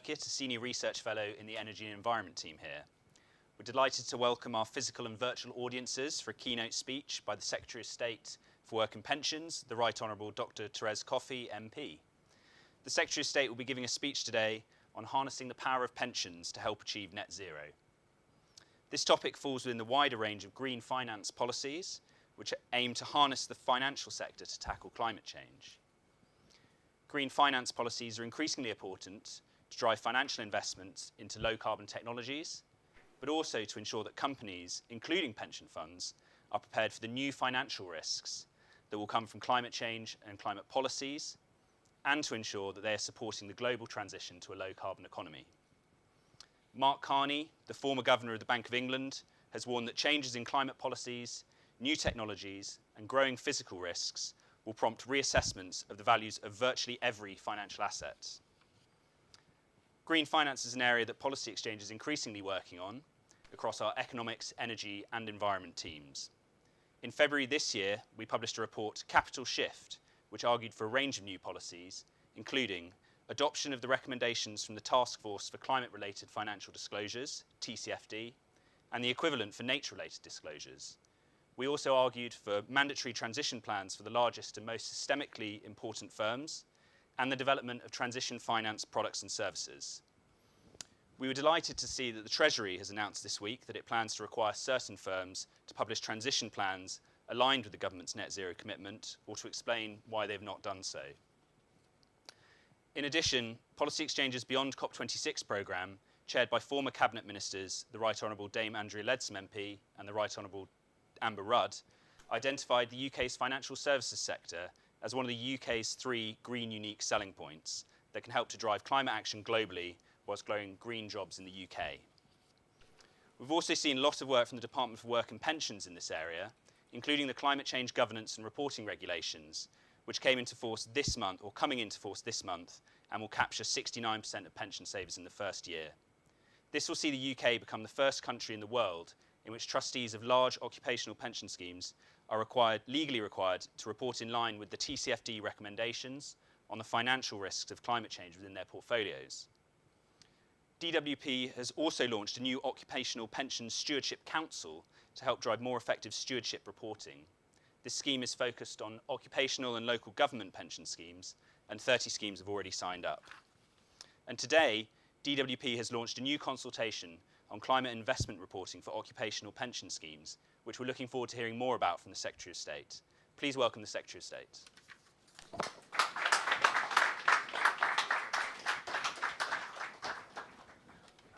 Beckett, a Senior Research Fellow in the Energy and Environment team here. We're delighted to welcome our physical and virtual audiences for a keynote speech by the Secretary of State for Work and Pensions, the Right Honourable Dr. Thérèse Coffey, MP. The Secretary of State will be giving a speech today on harnessing the power of pensions to help achieve net zero. This topic falls within the wider range of green finance policies, which aim to harness the financial sector to tackle climate change. Green finance policies are increasingly important to drive financial investments into low-carbon technologies, but also to ensure that companies, including pension funds, are prepared for the new financial risks that will come from climate change and climate policies, and to ensure that they are supporting the global transition to a low-carbon economy. Mark Carney, the former Governor of the Bank of England, has warned that changes in climate policies, new technologies, and growing physical risks will prompt reassessments of the values of virtually every financial asset. Green finance is an area that Policy Exchange is increasingly working on across our economics, energy, and environment teams. In February this year, we published a report, Capital Shift, which argued for a range of new policies, including adoption of the recommendations from the Task Force for Climate-Related Financial Disclosures, TCFD, and the equivalent for nature-related disclosures. We also argued for mandatory transition plans for the largest and most systemically important firms, and the development of transition finance products and services. We were delighted to see that the Treasury has announced this week that it plans to require certain firms to publish transition plans aligned with the government's net zero commitment, or to explain why they've not done so. In addition, Policy Exchange's Beyond COP26 programme, chaired by former Cabinet Ministers, the Right Honourable Dame Andrea Leadsom MP and the Right Honourable Amber Rudd, identified the UK's financial services sector as one of the UK's 3 green unique selling points that can help to drive climate action globally whilst growing green jobs in the UK. We've also seen a lot of work from the Department for Work and Pensions in this area, including the climate change governance and reporting regulations, which came into force this month, or coming into force this month, and will capture 69% of pension savers in the first year. This will see the UK become the first country in the world in which trustees of large occupational pension schemes are legally required to report in line with the TCFD recommendations on the financial risks of climate change within their portfolios. DWP has also launched a new Occupational Pension Stewardship Council to help drive more effective stewardship reporting. This scheme is focused on occupational and local government pension schemes, and 30 schemes have already signed up. And today, DWP has launched a new consultation on climate investment reporting for occupational pension schemes, which we're looking forward to hearing more about from the Secretary of State. Please welcome the Secretary of State.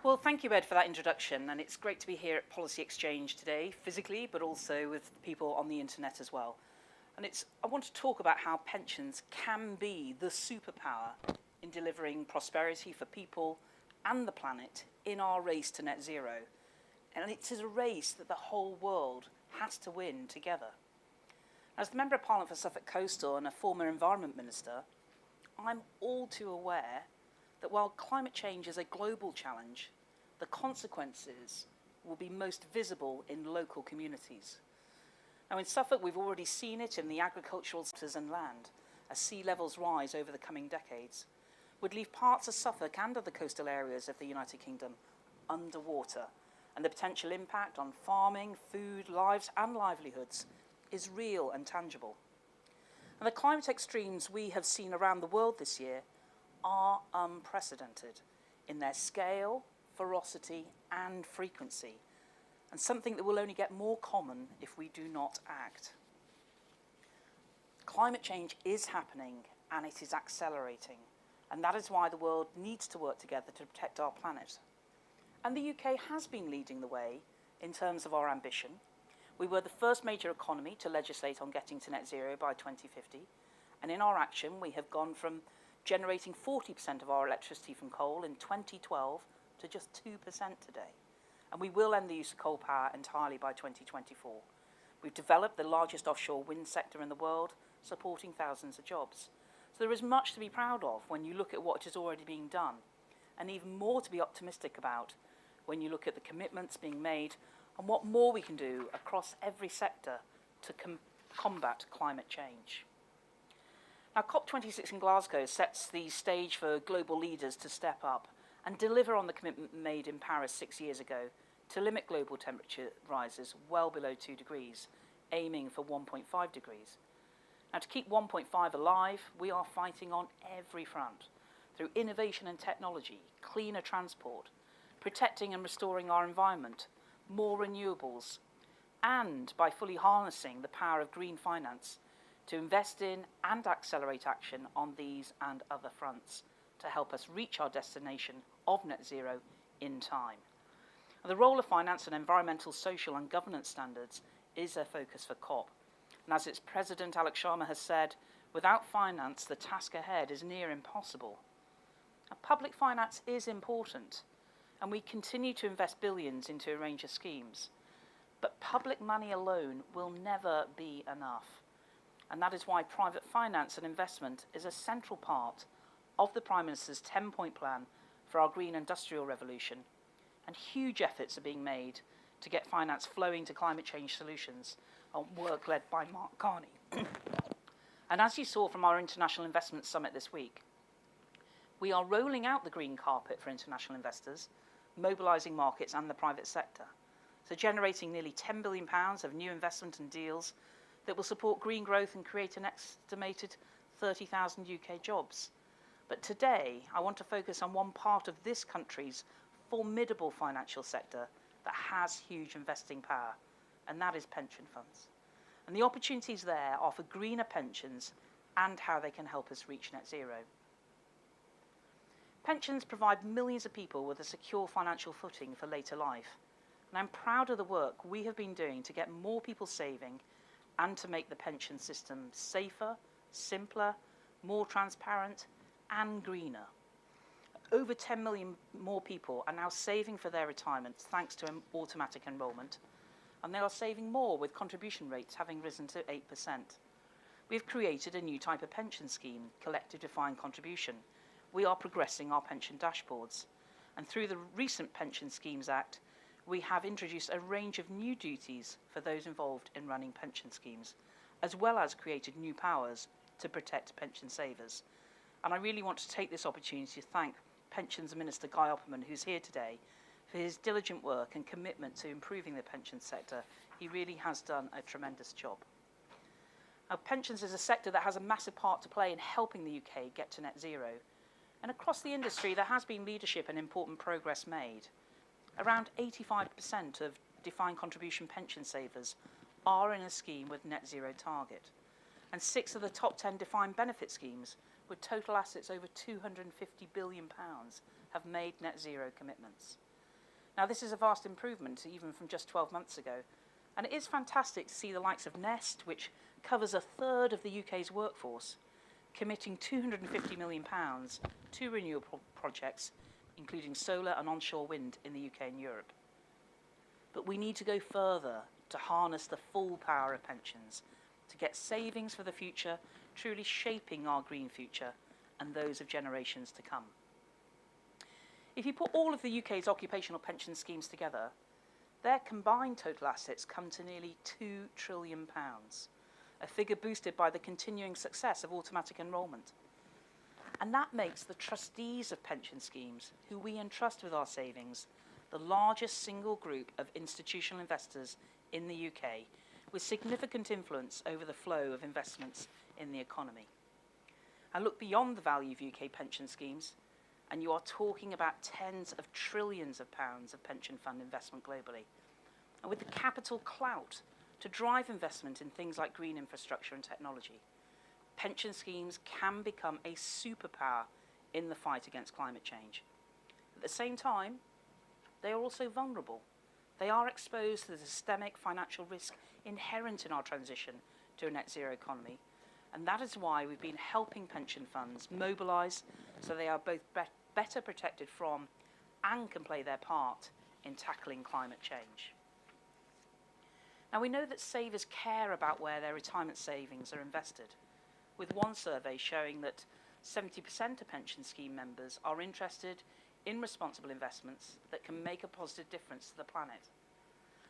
Well, thank you, Ed, for that introduction, and it's great to be here at Policy Exchange today, physically, but also with people on the internet as well. And I want to talk about how pensions can be the superpower in delivering prosperity for people and the planet in our race to net zero. And it is a race that the whole world has to win together. As the Member of Parliament for Suffolk Coastal and a former Environment Minister, I'm all too aware that while climate change is a global challenge, the consequences will be most visible in local communities. Now in Suffolk, we've already seen it in the agricultural sectors and land, as sea levels rise over the coming decades, would leave parts of Suffolk and other coastal areas of the United Kingdom underwater, and the potential impact on farming, food, lives and livelihoods is real and tangible. And the climate extremes we have seen around the world this year are unprecedented in their scale, ferocity and frequency, and something that will only get more common if we do not act. Climate change is happening and it is accelerating, and that is why the world needs to work together to protect our planet. And the UK has been leading the way in terms of our ambition. We were the first major economy to legislate on getting to net zero by 2050, and in our action we have gone from generating 40% of our electricity from coal in 2012 to just 2% today. And we will end the use of coal power entirely by 2024. We've developed the largest offshore wind sector in the world, supporting thousands of jobs. So there is much to be proud of when you look at what is already being done, and even more to be optimistic about when you look at the commitments being made and what more we can do across every sector to combat climate change. Now, COP26 in Glasgow sets the stage for global leaders to step up and deliver on the commitment made in Paris 6 years ago to limit global temperature rises well below 2 degrees, aiming for 1.5 degrees. Now, to keep 1.5 alive, we are fighting on every front through innovation and technology, cleaner transport, protecting and restoring our environment, more renewables, and by fully harnessing the power of green finance to invest in and accelerate action on these and other fronts to help us reach our destination of net zero in time. The role of finance and environmental, social and governance standards is a focus for COP. And as its president, Alex Sharma, has said, without finance, the task ahead is near impossible. Now, public finance is important, and we continue to invest billions into a range of schemes. But public money alone will never be enough. And that is why private finance and investment is a central part of the Prime Minister's 10-point plan for our green industrial revolution. And huge efforts are being made to get finance flowing to climate change solutions, on work led by Mark Carney. And as you saw from our International Investment Summit this week, we are rolling out the green carpet for international investors, mobilising markets and the private sector. So generating nearly £10 billion of new investment and deals that will support green growth and create an estimated 30,000 UK jobs. But today, I want to focus on one part of this country's formidable financial sector that has huge investing power, and that is pension funds. And the opportunities there are for greener pensions and how they can help us reach net zero. Pensions provide millions of people with a secure financial footing for later life. And I'm proud of the work we have been doing to get more people saving and to make the pension system safer, simpler, more transparent and greener. Over 10 million more people are now saving for their retirement thanks to automatic enrolment, and they are saving more with contribution rates having risen to 8%. We've created a new type of pension scheme, collective defined contribution. We are progressing our pension dashboards, and through the recent Pension Schemes Act, we have introduced a range of new duties for those involved in running pension schemes, as well as created new powers to protect pension savers. And I really want to take this opportunity to thank Pensions Minister Guy Opperman, who's here today, for his diligent work and commitment to improving the pension sector. He really has done a tremendous job. Now, pensions is a sector that has a massive part to play in helping the UK get to net zero. And across the industry, there has been leadership and important progress made. Around 85% of defined contribution pension savers are in a scheme with net zero target. And 6 of the top 10 defined benefit schemes with total assets over £250 billion have made net zero commitments. Now, this is a vast improvement even from just 12 months ago. And it is fantastic to see the likes of Nest, which covers a third of the UK's workforce, committing £250 million to renewable projects, including solar and onshore wind in the UK and Europe. But we need to go further to harness the full power of pensions, to get savings for the future, truly shaping our green future and those of generations to come. If you put all of the UK's occupational pension schemes together, their combined total assets come to nearly £2 trillion, a figure boosted by the continuing success of automatic enrolment. And that makes the trustees of pension schemes, who we entrust with our savings, the largest single group of institutional investors in the UK, with significant influence over the flow of investments in the economy. And look beyond the value of UK pension schemes, and you are talking about tens of trillions of pounds of pension fund investment globally. And with the capital clout to drive investment in things like green infrastructure and technology, pension schemes can become a superpower in the fight against climate change. At the same time, they are also vulnerable. They are exposed to the systemic financial risk inherent in our transition to a net zero economy. And that is why we've been helping pension funds mobilise so they are both better protected from and can play their part in tackling climate change. Now, we know that savers care about where their retirement savings are invested, with one survey showing that 70% of pension scheme members are interested in responsible investments that can make a positive difference to the planet.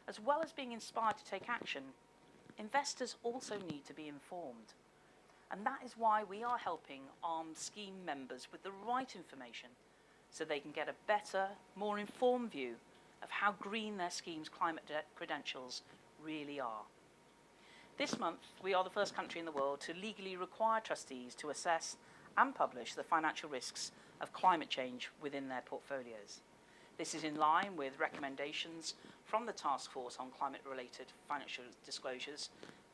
As well as being inspired to take action, investors also need to be informed. And that is why we are helping arm scheme members with the right information so they can get a better, more informed view of how green their scheme's climate credentials really are. This month, we are the first country in the world to legally require trustees to assess and publish the financial risks of climate change within their portfolios. This is in line with recommendations from the Task Force on Climate-Related Financial Disclosures,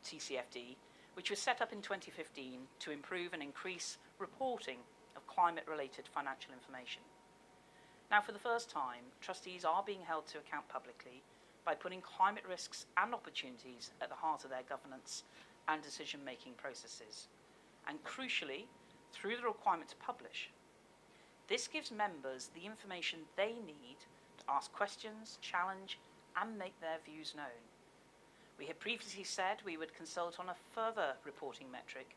TCFD, which was set up in 2015 to improve and increase reporting of climate-related financial information. Now, for the first time, trustees are being held to account publicly by putting climate risks and opportunities at the heart of their governance and decision-making processes, and crucially, through the requirement to publish. This gives members the information they need to ask questions, challenge, and make their views known. We had previously said we would consult on a further reporting metric,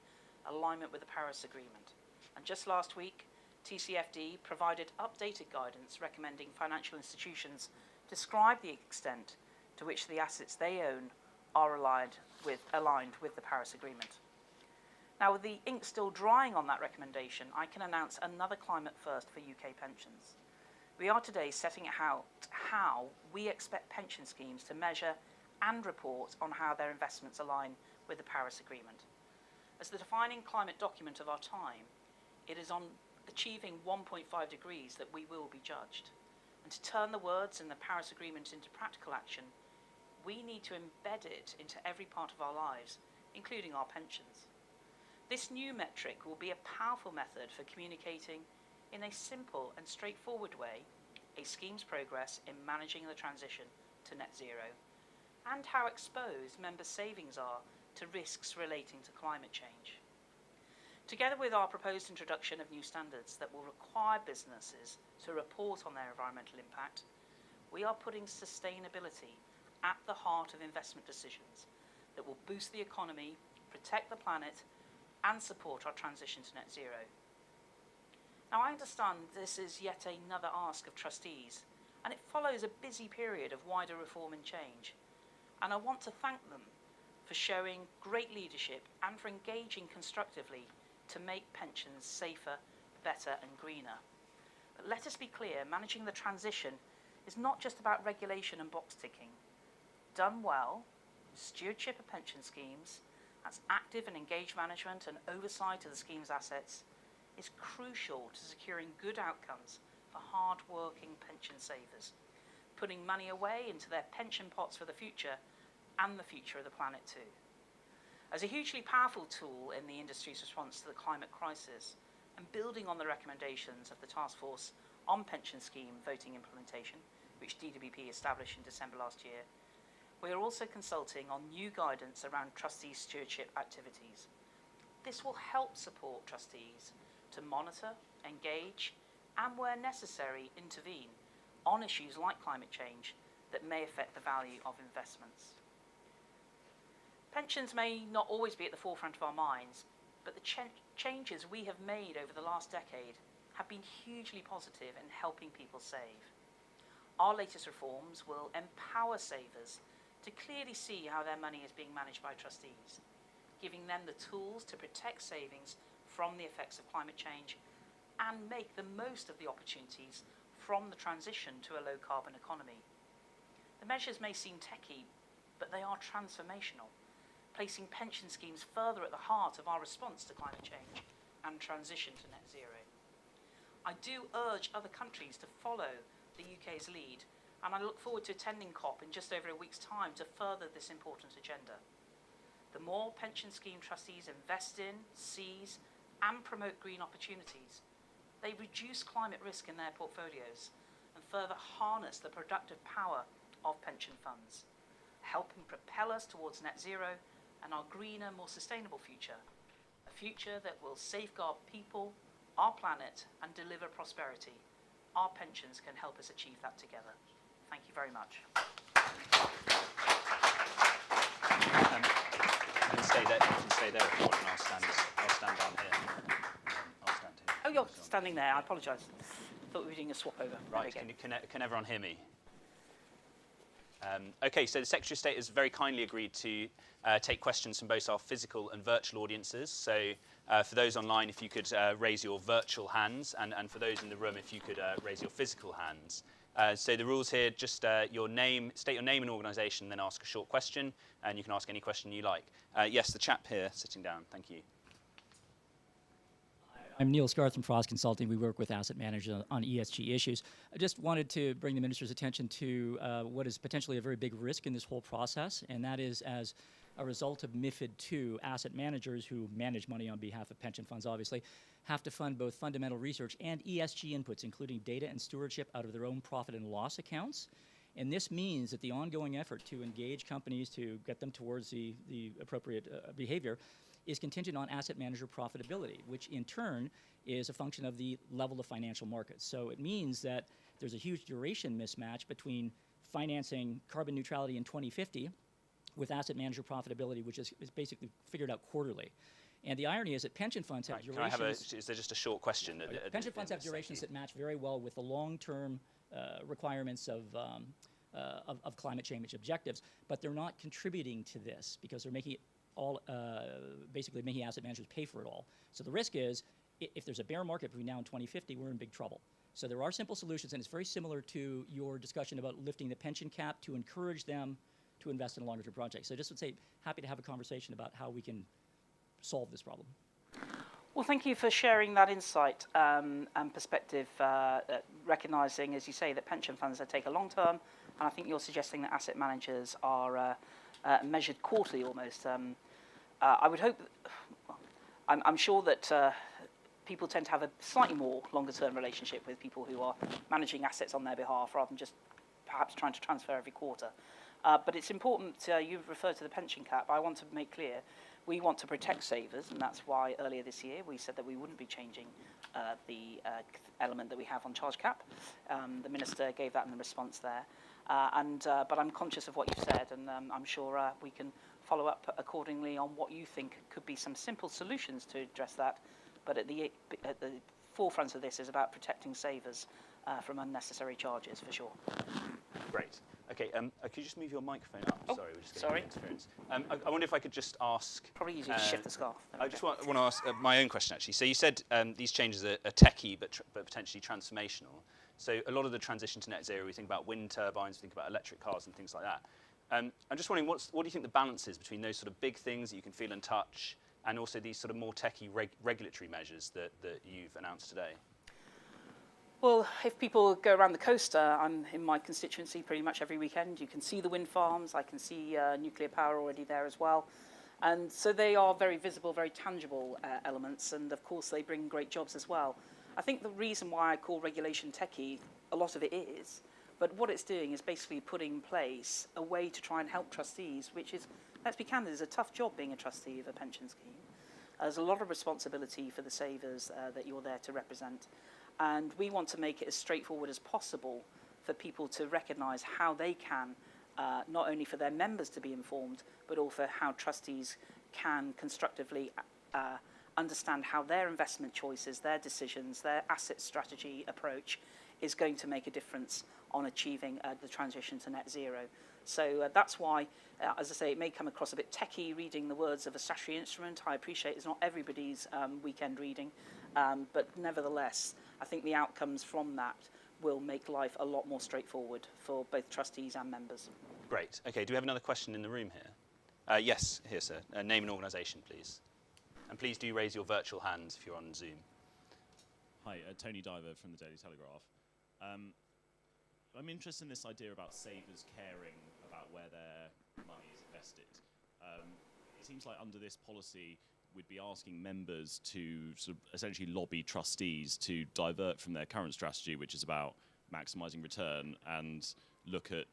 alignment with the Paris Agreement. And just last week, TCFD provided updated guidance recommending financial institutions describe the extent to which the assets they own are aligned with the Paris Agreement. Now, with the ink still drying on that recommendation, I can announce another climate first for UK pensions. We are today setting out how we expect pension schemes to measure and report on how their investments align with the Paris Agreement. As the defining climate document of our time, it is on achieving 1.5 degrees that we will be judged. And to turn the words in the Paris Agreement into practical action, we need to embed it into every part of our lives, including our pensions. This new metric will be a powerful method for communicating in a simple and straightforward way a scheme's progress in managing the transition to net zero and how exposed member savings are to risks relating to climate change. Together with our proposed introduction of new standards that will require businesses to report on their environmental impact, we are putting sustainability at the heart of investment decisions that will boost the economy, protect the planet, and support our transition to net zero. Now, I understand this is yet another ask of trustees, and it follows a busy period of wider reform and change. And I want to thank them for showing great leadership and for engaging constructively to make pensions safer, better and greener. But let us be clear, managing the transition is not just about regulation and box ticking. Done well, stewardship of pension schemes, that's active and engaged management and oversight of the scheme's assets, is crucial to securing good outcomes for hard-working pension savers, putting money away into their pension pots for the future and the future of the planet too. As a hugely powerful tool in the industry's response to the climate crisis and building on the recommendations of the Task Force on Pension Scheme Voting Implementation, which DWP established in December last year, we are also consulting on new guidance around trustee stewardship activities. This will help support trustees to monitor, engage, and where necessary, intervene on issues like climate change that may affect the value of investments. Pensions may not always be at the forefront of our minds, but the changes we have made over the last decade have been hugely positive in helping people save. Our latest reforms will empower savers to clearly see how their money is being managed by trustees, giving them the tools to protect savings from the effects of climate change and make the most of the opportunities from the transition to a low-carbon economy. The measures may seem techie, but they are transformational, placing pension schemes further at the heart of our response to climate change and transition to net zero. I do urge other countries to follow the UK's lead, and I look forward to attending COP in just over a week's time to further this important agenda. The more pension scheme trustees invest in, seize, and promote green opportunities, they reduce climate risk in their portfolios and further harness the productive power of pension funds, helping propel us towards net zero and our greener, more sustainable future, a future that will safeguard people, our planet, and deliver prosperity. Our pensions can help us achieve that together. Thank you very much. You can stay there. You can stay there if you want, and I'll stand down here. I'll stand here. Oh, you're standing there. I apologise. Thought we were doing a swap over. Right. Can everyone hear me? Okay, so the Secretary of State has very kindly agreed to take questions from both our physical and virtual audiences. So For those online, if you could raise your virtual hands, and for those in the room, if you could raise your physical hands. So the rules here, just your name, state your name and organisation, then ask a short question, and you can ask any question you like. Yes, the chap here sitting down, thank you. I'm Neil Scarth from Frost Consulting. We work with asset managers on ESG issues. I just wanted to bring the Minister's attention to what is potentially a very big risk in this whole process, and that is as a result of MiFID II, asset managers who manage money on behalf of pension funds, obviously, have to fund both fundamental research and ESG inputs, including data and stewardship out of their own profit and loss accounts. And this means that the ongoing effort to engage companies to get them towards the appropriate behavior is contingent on asset manager profitability, which in turn is a function of the level of financial markets. So it means that there's a huge duration mismatch between financing carbon neutrality in 2050 with asset manager profitability, which is basically figured out quarterly. And the irony is that pension funds have durations. Is there just a short question? Pension funds have durations that match very well with the long-term requirements of climate change objectives, but they're not contributing to this because they're making it all, basically making asset managers pay for it all. So the risk is, if there's a bear market between now and 2050, we're in big trouble. So there are simple solutions, and it's very similar to your discussion about lifting the pension cap to encourage them to invest in a longer-term project. So I just would say, happy to have a conversation about how we can solve this problem. Well, thank you for sharing that insight and perspective, recognising, as you say, that pension funds take a long term, and I think you're suggesting that asset managers are measured quarterly almost. I would hope, I'm sure that people tend to have a slightly more longer-term relationship with people who are managing assets on their behalf rather than just perhaps trying to transfer every quarter. But it's important, you've referred to the pension cap. I want to make clear, we want to protect savers, and that's why earlier this year we said that we wouldn't be changing the element that we have on charge cap. The Minister gave that in the response there. But I'm conscious of what you've said, and I'm sure we can follow up accordingly on what you think could be some simple solutions to address that. But at the forefront of this is about protecting savers from unnecessary charges, for sure. Great. Okay, could you just move your microphone up? Oh, sorry, we're just sorry. getting interference. I wonder if I could just ask... Probably easier to shift the scarf. I just want to ask my own question, actually. So you said these changes are techie, but potentially transformational. So a lot of the transition to net zero, we think about wind turbines, we think about electric cars and things like that. I'm just wondering, what do you think the balance is between those sort of big things that you can feel and touch, and also these sort of more techie regulatory measures that you've announced today? Well, if people go around the coast, I'm in my constituency pretty much every weekend. You can see the wind farms. I can see nuclear power already there as well. And so they are very visible, very tangible elements. And of course, they bring great jobs as well. I think the reason why I call regulation techie, a lot of it is, but what it's doing is basically putting in place a way to try and help trustees, which is, let's be candid, is a tough job being a trustee of a pension scheme. There's a lot of responsibility for the savers that you're there to represent. And we want to make it as straightforward as possible for people to recognise how they can, not only for their members to be informed, but also how trustees can constructively understand how their investment choices, their decisions, their asset strategy approach is going to make a difference on achieving the transition to net zero. So that's why, as I say, it may come across a bit techie reading the words of a statutory instrument. I appreciate it's not everybody's weekend reading, but nevertheless, I think the outcomes from that will make life a lot more straightforward for both trustees and members. Great. Okay, do we have another question in the room here? Yes, here, sir. Name and organisation, please. And please do raise your virtual hands if you're on Zoom. Hi, Tony Diver from the Daily Telegraph. I'm interested in this idea about savers caring about where their money is invested. It seems like under this policy, we'd be asking members to sort of essentially lobby trustees to divert from their current strategy, which is about maximising return, and look at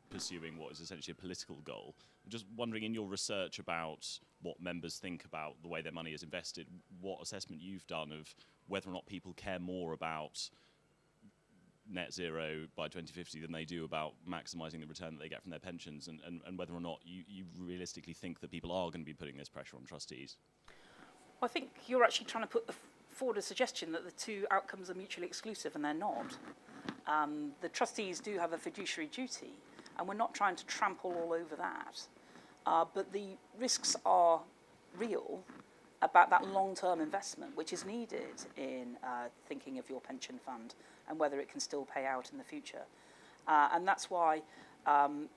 pursuing what is essentially a political goal. I'm just wondering, in your research about what members think about the way their money is invested, what assessment you've done of whether or not people care more about net zero by 2050 than they do about maximising the return that they get from their pensions, and whether or not you realistically think that people are going to be putting this pressure on trustees? Well, I think you're actually trying to put forward a suggestion that the two outcomes are mutually exclusive, and they're not. The trustees do have a fiduciary duty, and we're not trying to trample all over that. But the risks are real, about that long-term investment which is needed in thinking of your pension fund and whether it can still pay out in the future. And that's why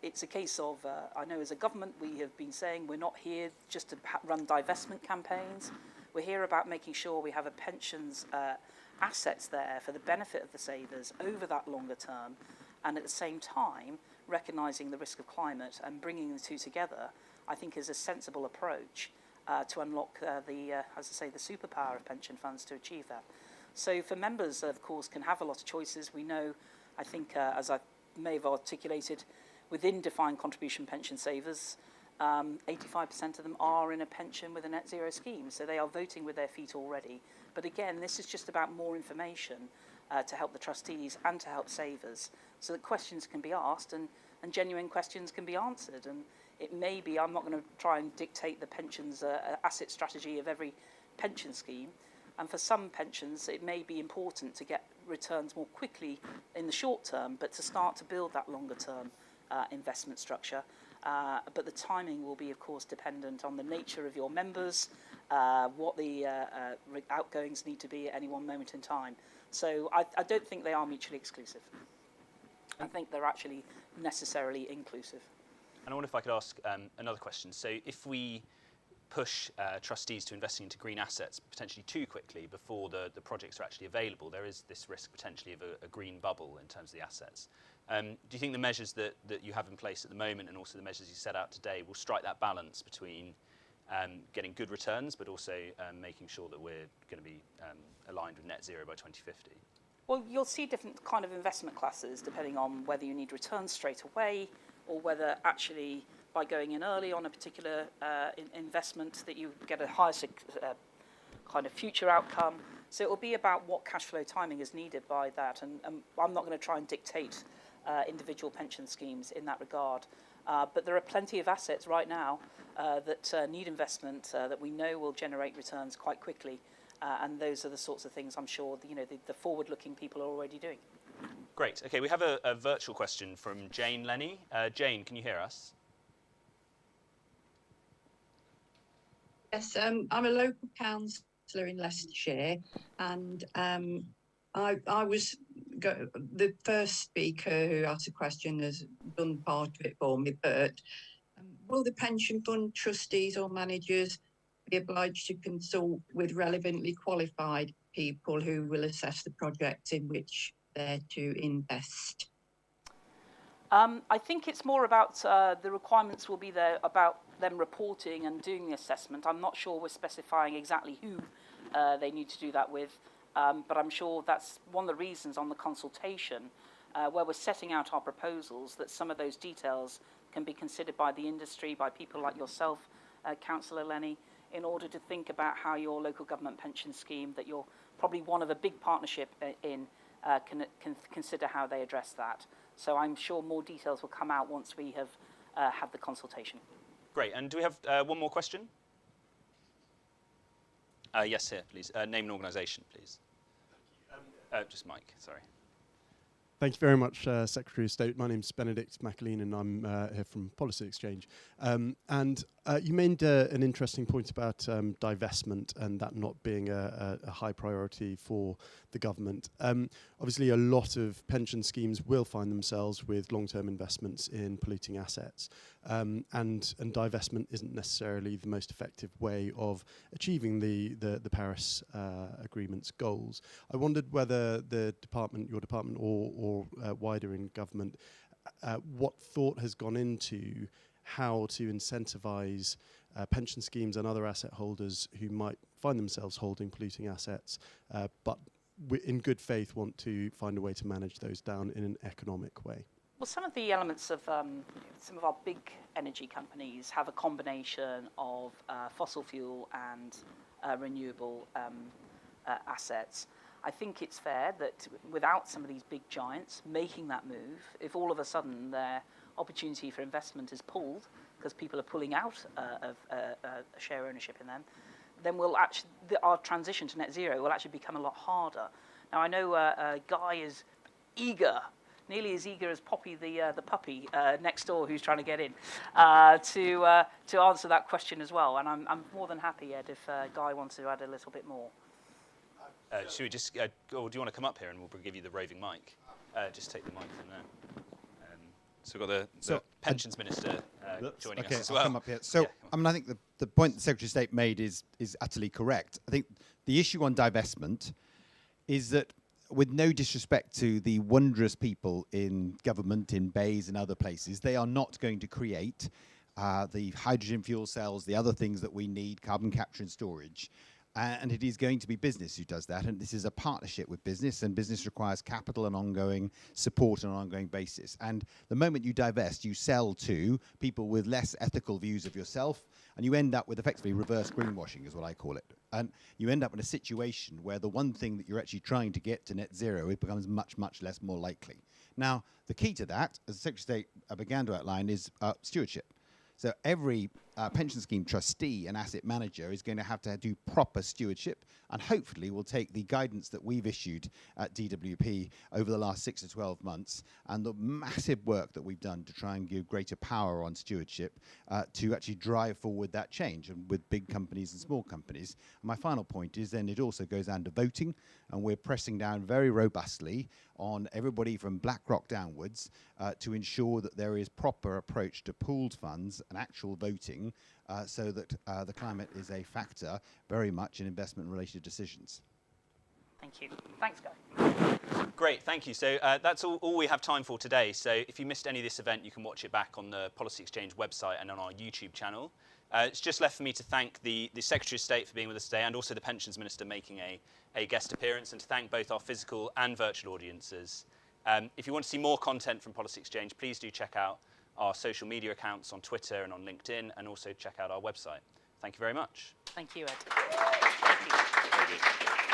it's a case of, I know as a government we have been saying we're not here just to run divestment campaigns. We're here about making sure we have a pensions assets there for the benefit of the savers over that longer term, and at the same time recognising the risk of climate and bringing the two together, I think is a sensible approach to unlock as I say, the superpower of pension funds to achieve that. So for members, of course, can have a lot of choices. We know, I think, as I may have articulated, within defined contribution pension savers, 85% of them are in a pension with a net zero scheme, so they are voting with their feet already. But again, this is just about more information to help the trustees and to help savers, so that questions can be asked and genuine questions can be answered. And it may be, I'm not going to try and dictate the pensions asset strategy of every pension scheme, and for some pensions it may be important to get returns more quickly in the short term, but to start to build that longer term investment structure. But the timing will be, of course, dependent on the nature of your members, what the outgoings need to be at any one moment in time. So I don't think they are mutually exclusive. I think they're actually necessarily inclusive. And I wonder if I could ask another question. So if we push trustees to investing into green assets potentially too quickly before the projects are actually available, there is this risk potentially of a green bubble in terms of the assets. Do you think the measures that you have in place at the moment and also the measures you set out today will strike that balance between getting good returns but also making sure that we're going to be aligned with net zero by 2050? Well, you'll see different kind of investment classes depending on whether you need returns straight away or whether actually by going in early on a particular investment that you get a higher kind of future outcome. So it will be about what cash flow timing is needed by that. And I'm not going to try and dictate individual pension schemes in that regard. But there are plenty of assets right now that need investment that we know will generate returns quite quickly. And those are the sorts of things I'm sure the forward-looking people are already doing. Great. Okay, we have a virtual question from Jane Lenny. Jane, can you hear us? Yes, I'm a local councillor in Leicestershire, and I was the first speaker who asked a question has done part of it for me, but will the pension fund trustees or managers be obliged to consult with relevantly qualified people who will assess the projects in which they're to invest? I think it's more about the requirements will be there about them reporting and doing the assessment. I'm not sure we're specifying exactly who they need to do that with, but I'm sure that's one of the reasons on the consultation where we're setting out our proposals, that some of those details can be considered by the industry, by people like yourself, Councillor Lenny, in order to think about how your local government pension scheme that you're probably one of a big partnership in can consider how they address that. So I'm sure more details will come out once we have had the consultation. Great. And do we have one more question? Yes, here, please. Name and organisation, please. Just Mike, sorry. Thank you very much, Secretary of State. My name's Benedict McAleen and I'm here from Policy Exchange. And you made an interesting point about divestment and that not being a high priority for the government. Obviously, a lot of pension schemes will find themselves with long-term investments in polluting assets. And divestment isn't necessarily the most effective way of achieving the Paris Agreement's goals. I wondered whether the department, your department, or wider in government, what thought has gone into how to incentivize pension schemes and other asset holders who might find themselves holding polluting assets, but in good faith want to find a way to manage those down in an economic way. Well, some of the elements of some of our big energy companies have a combination of fossil fuel and renewable assets. I think it's fair that without some of these big giants making that move, if all of a sudden their opportunity for investment is pulled because people are pulling out of share ownership in them, then our transition to net zero will actually become a lot harder. Now, I know Guy is eager nearly as eager as Poppy the puppy next door who's trying to get in, to answer that question as well. And I'm more than happy, Ed, if Guy wants to add a little bit more. Should we just, or do you want to come up here and we'll give you the roving mic? Just take the mic from there. So we've got the Pensions Minister joining us as well. I'll come up here. So, yeah, I mean, I think the point the Secretary of State made is utterly correct. I think the issue on divestment is that, with no disrespect to the wondrous people in government, in bays and other places, they are not going to create the hydrogen fuel cells, the other things that we need, carbon capture and storage. And it is going to be business who does that. And this is a partnership with business, and business requires capital and ongoing support on an ongoing basis. And the moment you divest, you sell to people with less ethical views of yourself, and you end up with effectively reverse greenwashing, is what I call it. And you end up in a situation where the one thing that you're actually trying to get to net zero, it becomes much, much less more likely. Now, the key to that, as the Secretary of State began to outline, is stewardship. So every pension scheme trustee and asset manager is going to have to do proper stewardship, and hopefully will take the guidance that we've issued at DWP over the last 6 to 12 months and the massive work that we've done to try and give greater power on stewardship to actually drive forward that change, and with big companies and small companies. And my final point is then it also goes down to voting, and we're pressing down very robustly on everybody from BlackRock downwards to ensure that there is proper approach to pooled funds and actual voting so that the climate is a factor very much in investment-related decisions. Thank you. Thanks, Guy. Great, thank you. So that's all we have time for today. So if you missed any of this event, you can watch it back on the Policy Exchange website and on our YouTube channel. It's just left for me to thank the Secretary of State for being with us today, and also the Pensions Minister making a guest appearance, and to thank both our physical and virtual audiences. If you want to see more content from Policy Exchange, please do check out our social media accounts on Twitter and on LinkedIn, and also check out our website. Thank you very much. Thank you, Ed. Thank you.